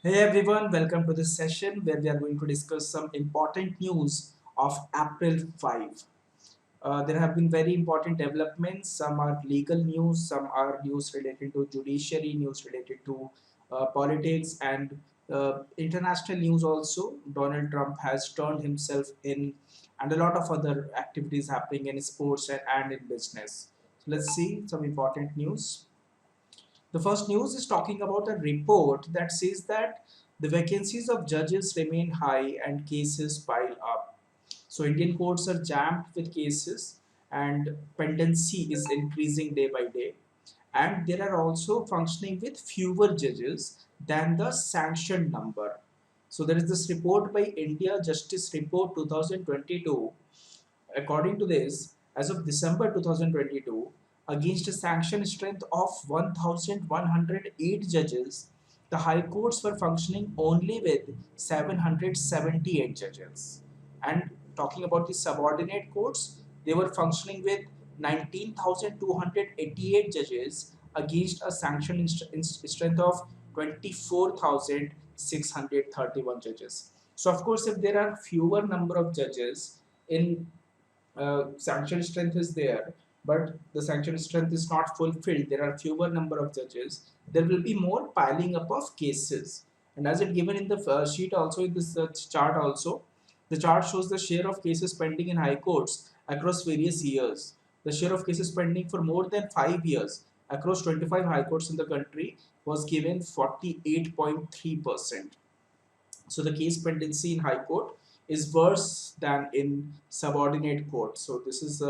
Hey everyone, welcome to this session where we are going to discuss some important news of April 5. There have been very important developments. Some are legal news, some are news related to judiciary, news related to politics, and international news also. Donald Trump has turned himself in, and a lot of other activities happening in sports and in business. So let's see some important news. The first news is talking about a report that says that the vacancies of judges remain high and cases pile up. So Indian courts are jammed with cases and pendency is increasing day by day. And there are also functioning with fewer judges than the sanctioned number. So there is this report by India Justice Report 2022. According to this, as of December 2022, against a sanction strength of 1,108 judges, the high courts were functioning only with 778 judges. And talking about the subordinate courts, they were functioning with 19,288 judges against a sanction strength of 24,631 judges. So, of course, if there are fewer number of judges in sanction strength is there, but the sanction strength is not fulfilled. There are fewer number of judges. There will be more piling up of cases. And as it given in the sheet also in this chart also, the chart shows the share of cases pending in high courts across various years. The share of cases pending for more than 5 years across 25 high courts in the country was given 48.3%. So the case pendency in high court is worse than in subordinate court. So this is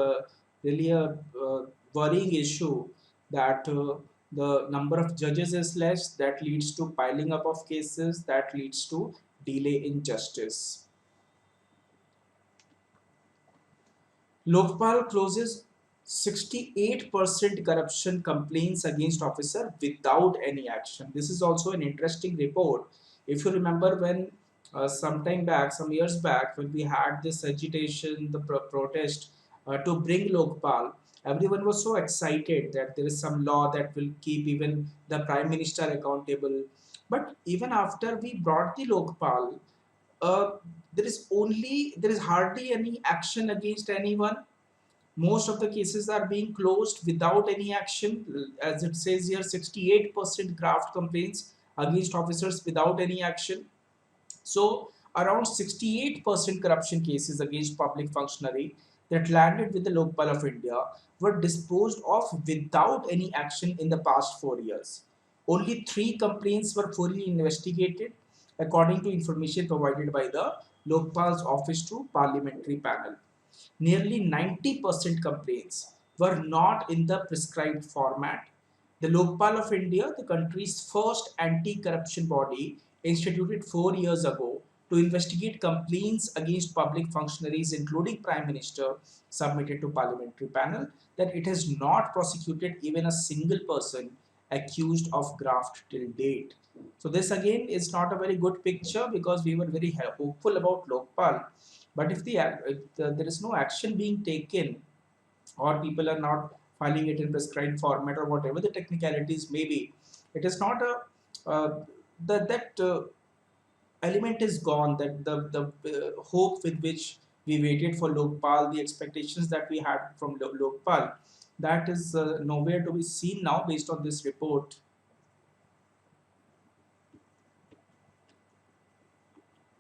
really a worrying issue that the number of judges is less, that leads to piling up of cases, that leads to delay in justice. Lokpal closes 68% corruption complaints against officer without any action. This is also an interesting report. If you remember when sometime back, some years back, when we had this agitation, the protest to bring Lokpal, everyone was so excited that there is some law that will keep even the Prime Minister accountable. But even after we brought the Lokpal, uh, there is hardly any action against anyone. Most of the cases are being closed without any action. As it says here, 68% graft complaints against officers without any action. So around 68% corruption cases against public functionary that landed with the Lokpal of India were disposed of without any action in the past 4 years. Only three complaints were fully investigated according to information provided by the Lokpal's office to parliamentary panel. Nearly 90% complaints were not in the prescribed format. The Lokpal of India, the country's first anti-corruption body, instituted 4 years ago to investigate complaints against public functionaries, including Prime Minister, submitted to parliamentary panel, that it has not prosecuted even a single person accused of graft till date. So this again is not a very good picture because we were very hopeful about Lokpal, but if there is no action being taken, or people are not filing it in prescribed format, or whatever the technicalities may be, it is not a that element is gone. That the hope with which we waited for Lokpal, the expectations that we had from Lokpal, that is nowhere to be seen now based on this report.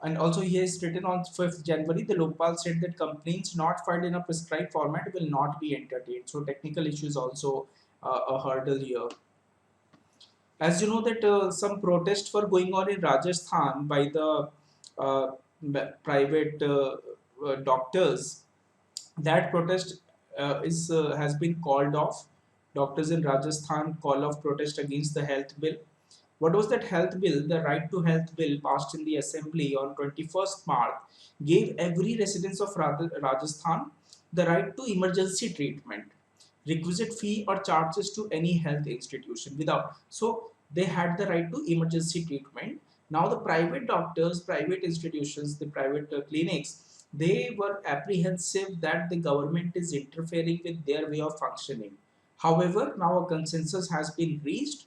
And also he has written on 5th January, the Lokpal said that complaints not filed in a prescribed format will not be entertained. So technical issues also a hurdle here. As you know that some protests were going on in Rajasthan by the uh, private doctors. That protest is has been called off. Doctors in Rajasthan call off protest against the health bill. What was that health bill? The Right to Health Bill passed in the Assembly on 21st March gave every resident of Rajasthan the right to emergency treatment, requisite fee or charges to any health institution without. So they had the right to emergency treatment. Now the private doctors, private institutions, the private clinics, they were apprehensive that the government is interfering with their way of functioning. However, now a consensus has been reached.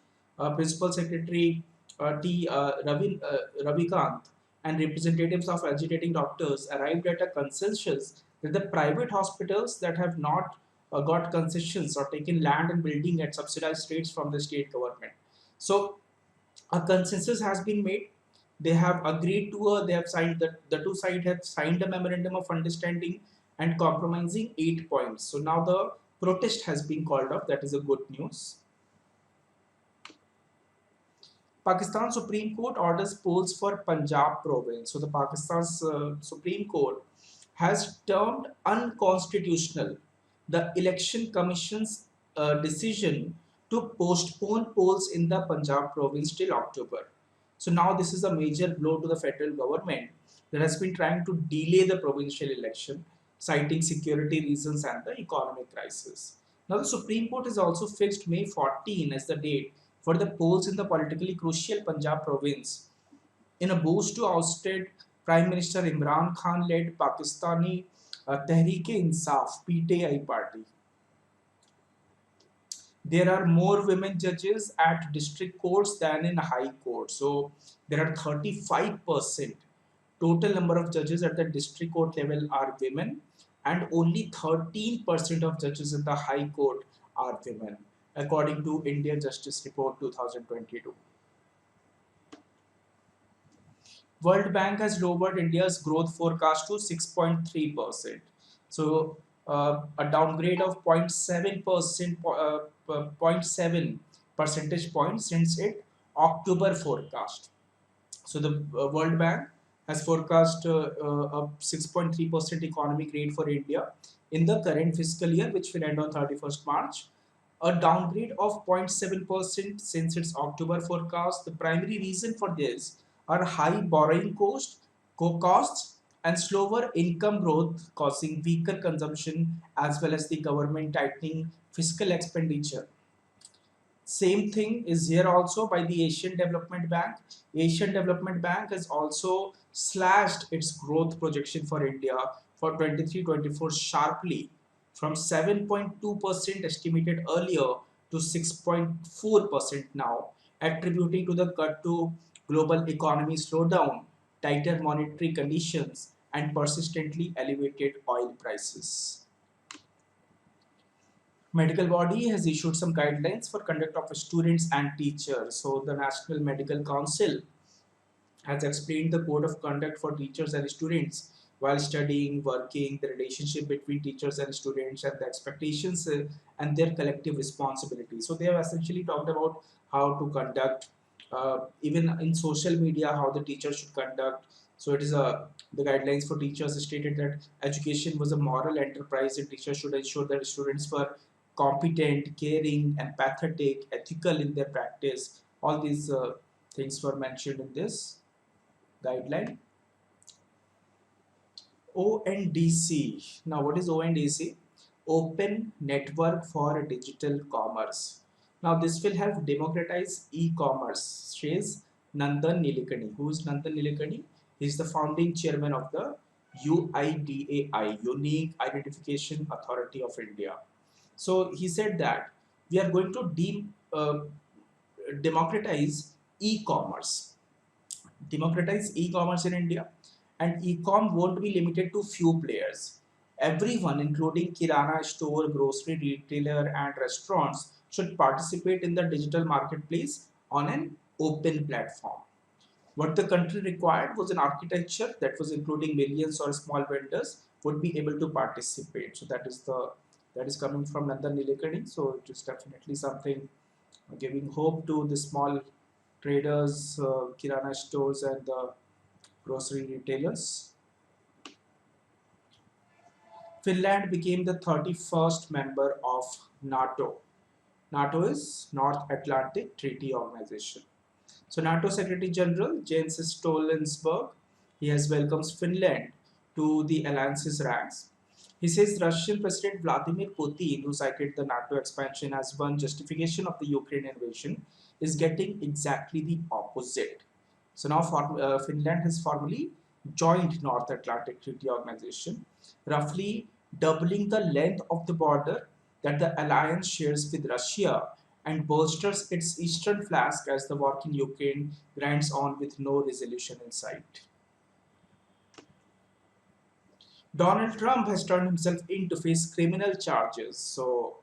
Principal Secretary Ravikant and representatives of agitating doctors arrived at a consensus that the private hospitals that have not got concessions or taken land and building at subsidized rates from the state government. So a consensus has been made. They have agreed to they have signed that the two sides have signed a memorandum of understanding and compromising 8 points. So now the protest has been called off. That is a good news. Pakistan Supreme Court orders polls for Punjab province. So the Pakistan's Supreme Court has termed unconstitutional the Election Commission's decision to postpone polls in the Punjab province till October. So now this is a major blow to the federal government that has been trying to delay the provincial election, citing security reasons and the economic crisis. Now the Supreme Court has also fixed May 14 as the date for the polls in the politically crucial Punjab province in a boost to ousted Prime Minister Imran Khan led Pakistani Tehreek-e-Insaf (PTI) party. There are more women judges at district courts than in high court. So there are 35% total number of judges at the district court level are women, and only 13% of judges in the high court are women, according to India Justice Report 2022. World Bank has lowered India's growth forecast to 6.3%. So a downgrade of 0.7%, 0.7 percentage points since its October forecast. So the World Bank has forecast a 6.3% economic rate for India in the current fiscal year, which will end on 31st March. A downgrade of 0.7% since its October forecast. The primary reason for this are high borrowing costs and slower income growth, causing weaker consumption as well as the government tightening fiscal expenditure. Same thing is here also by the Asian Development Bank. Asian Development Bank has also slashed its growth projection for India for 23-24 sharply from 7.2% estimated earlier to 6.4% now, attributing to the cut to global economy slowdown, tighter monetary conditions, and persistently elevated oil prices. Medical body has issued some guidelines for conduct of students and teachers. So the National Medical Council has explained the code of conduct for teachers and students while studying, working, the relationship between teachers and students, and the expectations and their collective responsibility. So they have essentially talked about how to conduct, even in social media, how the teacher should conduct. So it is the guidelines for teachers stated that education was a moral enterprise and teachers should ensure that students were competent, caring, empathetic, ethical in their practice. All these things were mentioned in this guideline. ONDC. Now, what is ONDC? Open Network for Digital Commerce. Now, this will help democratize e-commerce, says Nandan Nilekani. Who is Nandan Nilekani? He is the founding chairman of the UIDAI, Unique Identification Authority of India. So he said that we are going to democratize e-commerce. Democratize e-commerce in India, and e-com won't be limited to few players. Everyone, including kirana store, grocery retailer, and restaurants, should participate in the digital marketplace on an open platform. What the country required was an architecture that was including millions or small vendors would be able to participate. So that is coming from Nandan Nilekani. So it is definitely something giving hope to the small traders, kirana stores, and the grocery retailers. Finland became the 31st member of NATO. NATO is North Atlantic Treaty Organization. So NATO Secretary General Jens Stoltenberg, he has welcomes Finland to the alliance's ranks. He says Russian President Vladimir Putin, who cited the NATO expansion as one justification of the Ukraine invasion, is getting exactly the opposite. So now Finland has formally joined North Atlantic Treaty Organization, roughly doubling the length of the border that the alliance shares with Russia and bolsters its eastern flank as the war in Ukraine grinds on with no resolution in sight. Donald Trump has turned himself in to face criminal charges. So,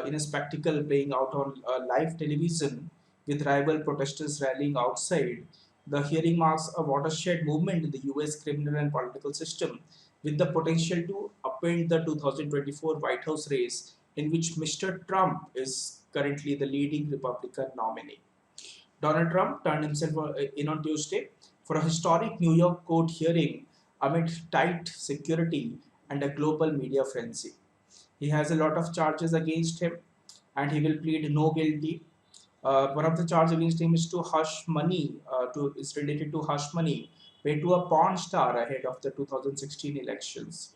in a spectacle playing out on live television with rival protesters rallying outside, the hearing marks a watershed movement in the US criminal and political system with the potential to upend the 2024 White House race, in which Mr. Trump is currently the leading Republican nominee. Donald Trump turned himself in on Tuesday for a historic New York court hearing amid tight security and a global media frenzy. He has a lot of charges against him and he will plead no guilty. One of the charges against him is to hush money, is related to hush money paid to a porn star ahead of the 2016 elections.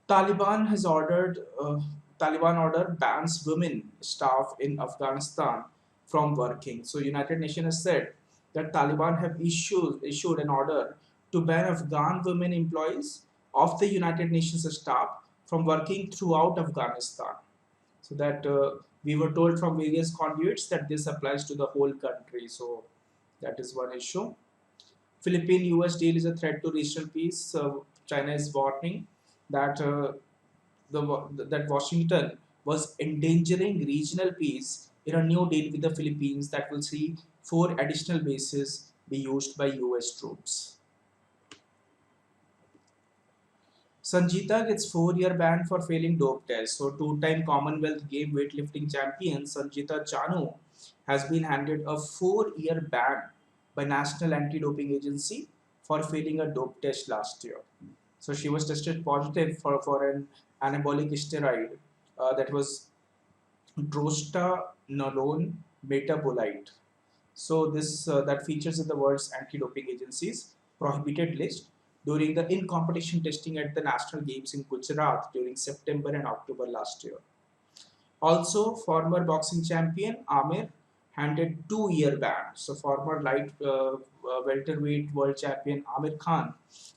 Taliban has ordered Taliban order bans women staff in Afghanistan from working. So United Nations has said that Taliban have issued an order to ban Afghan women employees of the United Nations staff from working throughout Afghanistan. So that we were told from various conduits that this applies to the whole country. So that is one issue. Philippine-US deal is a threat to regional peace. China is warning that that Washington was endangering regional peace in a new deal with the Philippines that will see 4 additional bases be used by US troops. Sanjita gets 4-year ban for failing dope test. So two-time Commonwealth Game weightlifting champion Sanjita Chanu has been handed a 4-year ban by National Anti-Doping Agency for failing a dope test last year. So she was tested positive for an anabolic steroid that was drostanolone metabolite. So this that features in the world's anti-doping agency's prohibited list during the in-competition testing at the national games in Gujarat during September and October last year. Also, former boxing champion Amir handed 2-year ban. So, former light welterweight world champion Amir Khan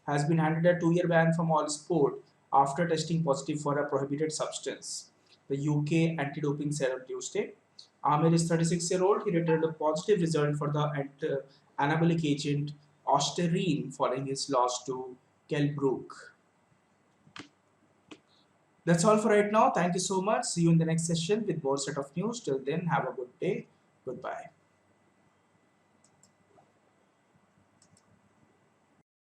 has been handed a 2-year ban from all sport after testing positive for a prohibited substance. The UK anti-doping said on Tuesday. Amir is 36-year-old. He returned a positive result for the anabolic agent Osterine following his loss to Kell Brook. That's all for right now. Thank you so much. See you in the next session with more set of news. Till then, have a good day. Goodbye.